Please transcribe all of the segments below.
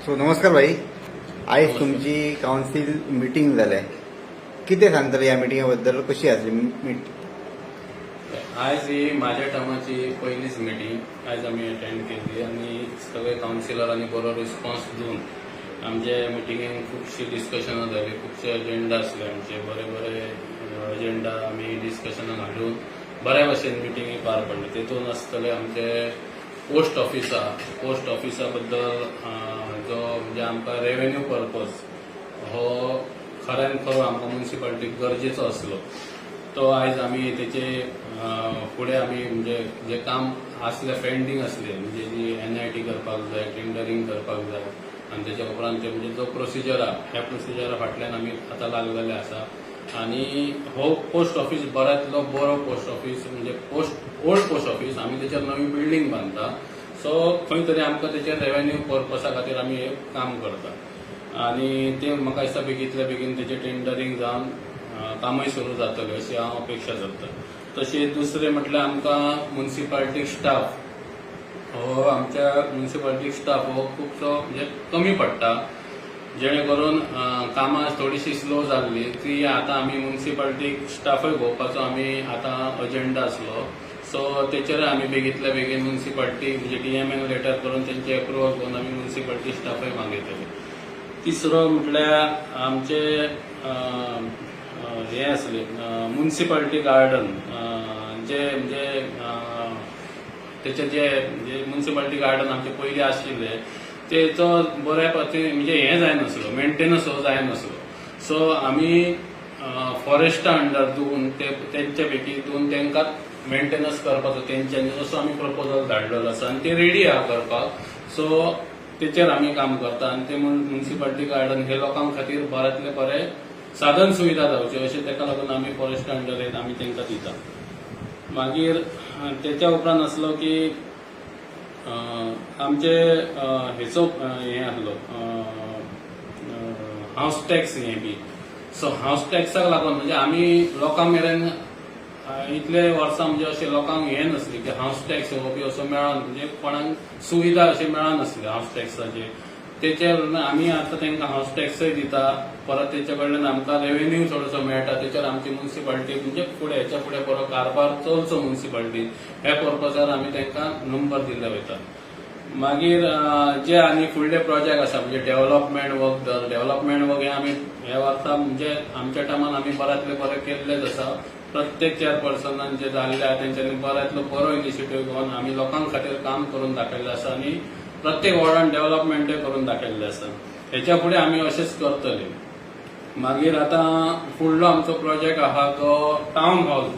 So नमस्कार भाई. आज तुमची काउन्सिल मिटिंग जाल्या. किती सांगतले या मिटिंगेबद्दल, कशी आसली मीटिंग? आज ही माझ्या टर्माची पहिलीच मिटींग आज आम्ही अटेंड केली आणि सगळे काउन्सिलरांनी बरो रिस्पॉन्स दिवन आमचे मिटिंगेक खूपशी डिस्कशनां जाली, खूपशे अजेंडा आसले आमचे. बरे बरे अजेंडा आमी डिस्कशनाक हाडून बऱ्या भशेन मिटिंगी पार पडली. तेतून आसतले आमचे पोस्ट ऑफिसा बद्दल जो म्हणजे आमकां रेव्हेन्यू पर्पज हो खऱ्यान खरो आमकां म्युनिसिपालिटीक गरजेचो आसलो. तो आयज आमी तेचे फुडें आमी म्हणजे जे काम आसले पेंडींग आसले म्हणजे जी NIT करपाक जाय, टेंडरिंग करपाक जाय आनी तेच्या उपरांत ते म्हणजे जो प्रोसिजर आहा ह्या प्रोसिजरा फाटल्यान आमी आतां लागलेले आसा. आनी हो पोस्ट ऑफिस बऱ्यांतलो बरो पोस्ट ऑफिस म्हणजे ओल्ड पोस्ट ऑफिस आमी तेचेर नवी बिल्डींग बांदता. सो खंय तरी आमकां तेचेर रेव्हेन्यू पर्पसा खातीर आमी हे काम करता आनी ते म्हाका दिसता बेगींतल्या बेगीन तेचें टेंडरिंग जावन कामय सुरू जातलें अशी हांव अपेक्षा करता. तशेंच दुसरें म्हटल्यार आमकां म्युनिसिपालिटी स्टाफ हो आमच्या म्युनिसिपालिटी स्टाफ हो खुबसो म्हणजे कमी पडटा, जेणे करून कामां थोडीशी स्लो जाल्ली ती आतां आमी म्युनिसिपालिटी स्टाफय घेवपाचो आमी आतां अजेंडा आसलो. सो तेचेर आमी बेगींतल्या बेगीन म्युनिसिपालिटी म्हणजे DMAक लेटर करून तेंचे अप्रुवल करून आमी म्युनिसिपालिटी स्टाफय मागयतले. तिसरो म्हटल्यार आमचे हे आसले म्युनिसिपालिटी गार्डन जे म्हणजे तेचे जे म्युनिसिपालिटी गार्डन आमचे पयलीं आशिल्ले तेचो बऱ्या पद्दतीन म्हणजे हें जायनासलो, मेंटेनन्स हो जायनासलो. सो आमी फॉरेस्टा अंडर दिवन तेंचे पैकी दिवन तेंकां मेंटेनन्स करपाचो तेंच्यांनी असो आमी प्रपोजल धाडलेलो आसा आनी ते रेडी आहा करपाक. सो तेचेर आमी काम करता आनी ते म्युनिसिपालिटी गार्डन हे लोकां खातीर बऱ्यांतले बरें साधन सुविधा जावचे अशें तेका लागून आमी फॉरेस्ट अंडर आमी तेंकां दिता. मागीर तेच्या उपरांत आसलो की आमचे हेचो हें आसलो हावस टॅक्स हें बी. सो हावस टॅक्साक लागून म्हणजे आमी लोकां मेरेन इतले वर्सां म्हणजे अशें लोकांक हें नासली की हावस टॅक्स हो बी असो मेळना, म्हणजे कोणाक सुविधा अशी मेळनासली हावस टॅक्साची. तेचेर आमी आतां तेंकां हावस टॅक्सय दिता, परत तेचे कडल्यान आमकां रेव्हेन्यू थोडोसो मेळटा. तेचेर आमची म्युनिसिपालिटी म्हणजे फुडें हेच्या फुडें बरो कारभार चलचो म्युनिसिपालिटी ह्या पर्पजार आमी तेंकां नंबर दिल्ले वयता. मागीर जे आनी फुडले प्रोजेक्ट आसा म्हणजे डेव्हलपमेंट वर्क हे आमी हे वर्सा म्हणजे आमच्या टायमान आमी बऱ्यांतले बरें केल्लेच आसा. प्रत्येक चेअरपर्सनान जे जाल्ले आहा तेंच्यांनी बऱ्यांतलो बरो इनिशिएटीव घेवन आमी लोकां खातीर काम करून दाखयल्लें आसा आनी प्रत्येक वॉर्डान डेव्हलपमेंटय करून दाखयल्लें आसा. हेच्या फुडें आमी अशेंच करतले. मागीर आतां फुडलो आमचो प्रोजेक्ट आहा तो टावन हॉल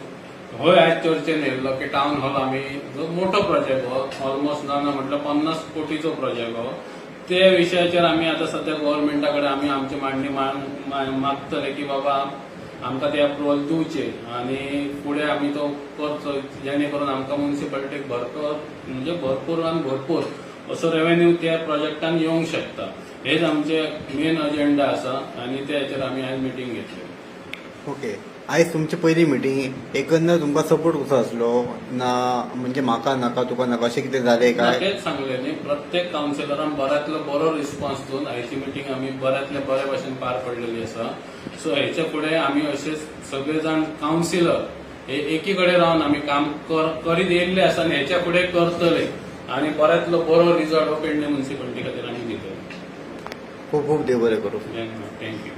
हो आयज चर्चेन येयल्लो की टावन हॉल आमी जो मोठो प्रोजेक्ट हो ऑलमोस्ट ना म्हटल्यार 50 कोटीचो प्रोजेक्ट हो. ते विशयाचेर आमी आतां सध्या गव्हर्नमेंटा कडेन आमी आमची मांडणी मागतले की बाबा आमकां ते अप्रुवल दिवचे आनी फुडें आमी तो करचो, जेणे करून आमकां म्युनिसिपालिटीक भरपूर असो रेव्हेन्यू त्या प्रोजेक्टान येवंक शकता. हेच आमचे मेन अजेंडा आसा आनी त्या हेचेर आमी आयज मिटींग घेतली. ओके. आयज तुमची पहिली मिटींग. एकंदर तुमकां सपोर्ट कसो आसलो? ना म्हणजे म्हाका नाका तुका नाका अशें कितें जालें काय? तेच सांगलें न्ही, प्रत्येक काउन्सिलरान बऱ्यांतलो बरो रिस्पॉन्स दिवन आयची मिटींग आमी बऱ्यांतले बरे भशेन पार पडलेली आसा. सो हेचे फुडें आमी अशेच सगळे जाण काउन्सिलर हे एकी कडेन रावन आमी काम करीत येयल्ले आसा आनी हेच्या फुडें करतले आनी बऱ्यांतलो बरो रिजल्ट हो पेडणे म्युनिसिपालिटी खातीर आमी दितले. खूब खूब देव बरें करूं. थँक्यू.